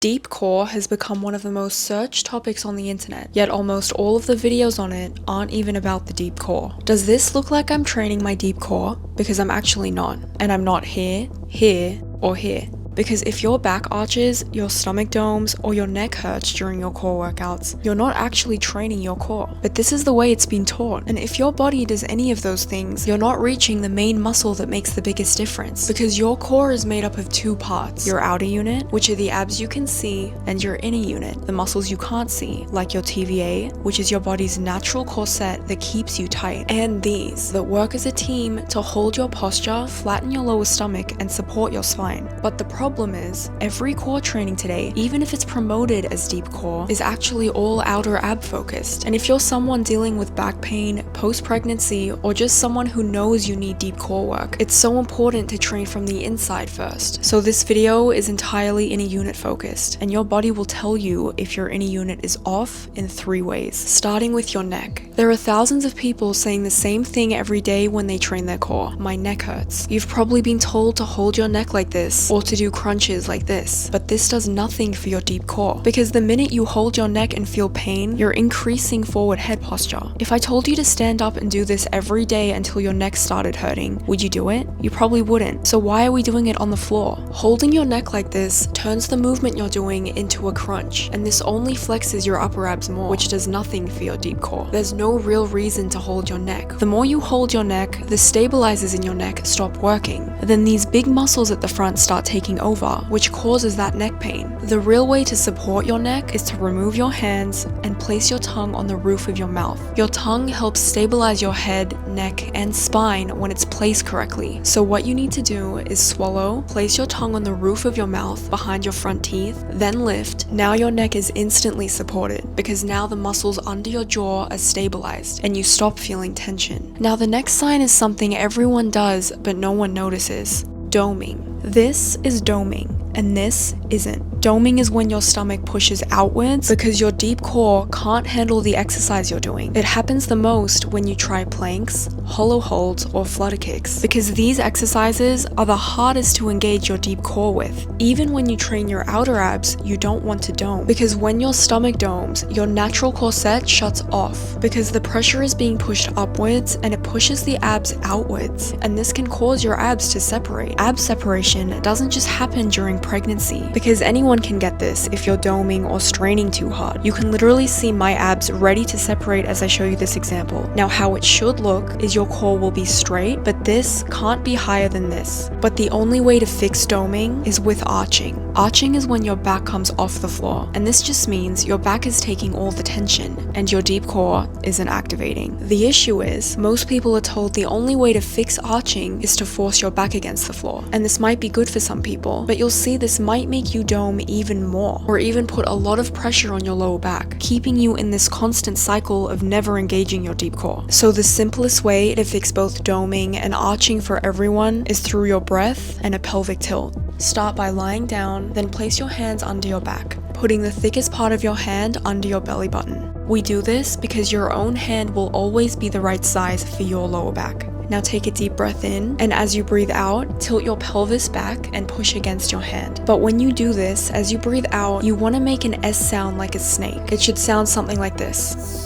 Deep core has become one of the most searched topics on the internet, yet almost all of the videos on it aren't even about the deep core. Does this look like I'm training my deep core? Because I'm actually not. And I'm not here, here, or here. Because if your back arches, your stomach domes, or your neck hurts during your core workouts, you're not actually training your core. But this is the way it's been taught. And if your body does any of those things, you're not reaching the main muscle that makes the biggest difference. Because your core is made up of two parts: your outer unit, which are the abs you can see, and your inner unit, the muscles you can't see, like your TVA, which is your body's natural corset that keeps you tight, and these, that work as a team to hold your posture, flatten your lower stomach, and support your spine. But the problem is, every core training today, even if it's promoted as deep core, is actually all outer ab focused. And if you're someone dealing with back pain, post-pregnancy, or just someone who knows you need deep core work, it's so important to train from the inside first. So this video is entirely inner unit focused, and your body will tell you if your inner unit is off in 3 ways, starting with your neck. There are thousands of people saying the same thing every day when they train their core: my neck hurts. You've probably been told to hold your neck like this, or to do crunches like this, but this does nothing for your deep core, because the minute you hold your neck and feel pain, you're increasing forward head posture. If I told you to stand up and do this every day until your neck started hurting, would you do it? You probably wouldn't. So why are we doing it on the floor? Holding your neck like this turns the movement you're doing into a crunch, and this only flexes your upper abs more, which does nothing for your deep core. There's no real reason to hold your neck. The more you hold your neck, the stabilizers in your neck stop working. Then these big muscles at the front start taking over, which causes that neck pain. The real way to support your neck is to remove your hands and place your tongue on the roof of your mouth. Your tongue helps stabilize your head, neck, and spine when it's placed correctly. So what you need to do is swallow, place your tongue on the roof of your mouth behind your front teeth, then lift. Now your neck is instantly supported, because now the muscles under your jaw are stabilized and you stop feeling tension. Now the next sign is something everyone does but no one notices: doming. This is doming, and this isn't. Doming is when your stomach pushes outwards because your deep core can't handle the exercise you're doing. It happens the most when you try planks, hollow holds, or flutter kicks, because these exercises are the hardest to engage your deep core with. Even when you train your outer abs, you don't want to dome, because when your stomach domes, your natural corset shuts off because the pressure is being pushed upwards and it pushes the abs outwards, and this can cause your abs to separate. Ab separation doesn't just happen during pregnancy, because anyone can get this if you're doming or straining too hard. You can literally see my abs ready to separate as I show you this example. Now how it should look is your core will be straight, but this can't be higher than this. But the only way to fix doming is with arching. Arching is when your back comes off the floor, and this just means your back is taking all the tension and your deep core isn't activating. The issue is, most people are told the only way to fix arching is to force your back against the floor, and this might be good for some people, but you'll see this might make you dome even more, or even put a lot of pressure on your lower back, keeping you in this constant cycle of never engaging your deep core. So the simplest way to fix both doming and arching for everyone is through your breath and a pelvic tilt. Start by lying down, then place your hands under your back, putting the thickest part of your hand under your belly button. We do this because your own hand will always be the right size for your lower back. Now take a deep breath in, and as you breathe out, tilt your pelvis back and push against your hand. But when you do this, as you breathe out, you want to make an S sound like a snake. It should sound something like this.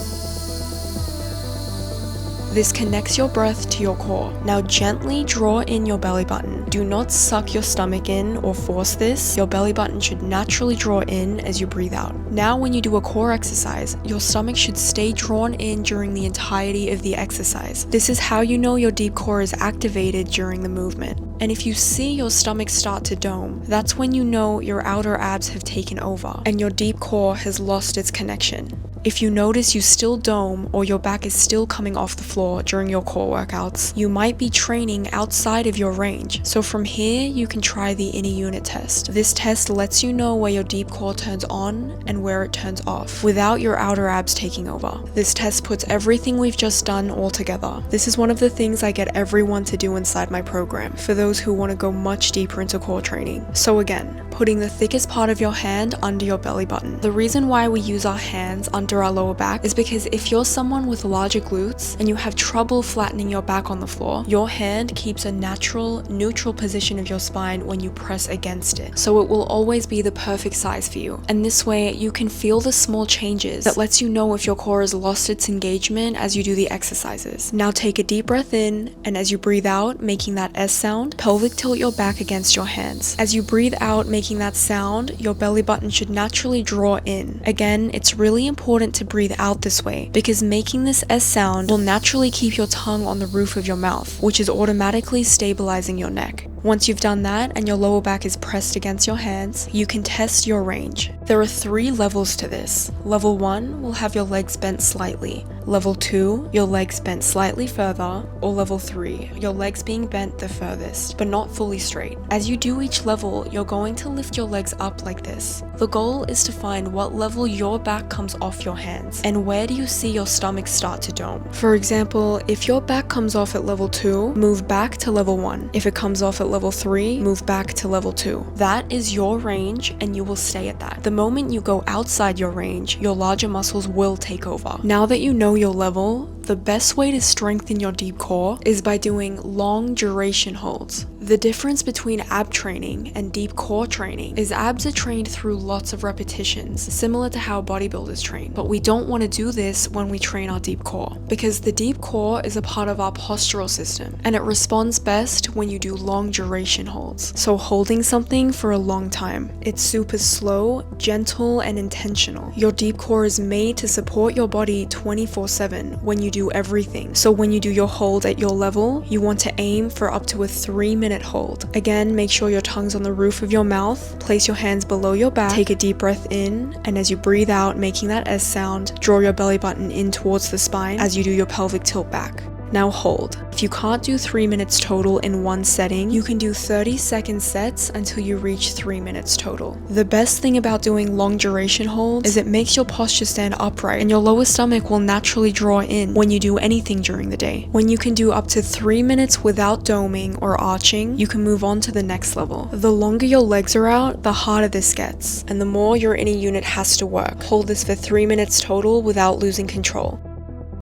This connects your breath to your core. Now gently draw in your belly button. Do not suck your stomach in or force this. Your belly button should naturally draw in as you breathe out. Now when you do a core exercise, your stomach should stay drawn in during the entirety of the exercise. This is how you know your deep core is activated during the movement. And if you see your stomach start to dome, that's when you know your outer abs have taken over and your deep core has lost its connection. If you notice you still dome or your back is still coming off the floor during your core workouts, you might be training outside of your range. So from here, you can try the inner unit test. This test lets you know where your deep core turns on and where it turns off without your outer abs taking over. This test puts everything we've just done all together. This is one of the things I get everyone to do inside my program. For those those who want to go much deeper into core training. So again, putting the thickest part of your hand under your belly button. The reason why we use our hands under our lower back is because if you're someone with larger glutes and you have trouble flattening your back on the floor, your hand keeps a natural, neutral position of your spine when you press against it. So it will always be the perfect size for you. And this way, you can feel the small changes that lets you know if your core has lost its engagement as you do the exercises. Now take a deep breath in, and as you breathe out, making that S sound, pelvic tilt your back against your hands. As you breathe out, making that sound, your belly button should naturally draw in. Again, it's really important to breathe out this way because making this S sound will naturally keep your tongue on the roof of your mouth, which is automatically stabilizing your neck. Once you've done that and your lower back is pressed against your hands, you can test your range. There are 3 levels to this. Level 1 will have your legs bent slightly. Level 2, your legs bent slightly further. Or level 3, your legs being bent the furthest, but not fully straight. As you do each level, you're going to lift your legs up like this. The goal is to find what level your back comes off your hands, and where do you see your stomach start to dome. For example, if your back comes off at level 2, move back to level 1. If it comes off at level 3, move back to level 2. That is your range, and you will stay at that. The moment you go outside your range, your larger muscles will take over. Now that you know your level, the best way to strengthen your deep core is by doing long duration holds. The difference between ab training and deep core training is abs are trained through lots of repetitions, similar to how bodybuilders train. But we don't want to do this when we train our deep core, because the deep core is a part of our postural system, and it responds best when you do long duration holds. So holding something for a long time. It's super slow, gentle, and intentional. Your deep core is made to support your body 24/7 when you do everything. So when you do your hold at your level, you want to aim for up to a 3-minute hold. Again, make sure your tongue's on the roof of your mouth, place your hands below your back, take a deep breath in, and as you breathe out, making that S sound, draw your belly button in towards the spine as you do your pelvic tilt back. Now hold. If you can't do 3 minutes total in one setting, you can do 30-second sets until you reach 3 minutes total. The best thing about doing long duration holds is it makes your posture stand upright, and your lower stomach will naturally draw in when you do anything during the day. When you can do up to 3 minutes without doming or arching, you can move on to the next level. The longer your legs are out, the harder this gets, and the more your inner unit has to work. Hold this for 3 minutes total without losing control.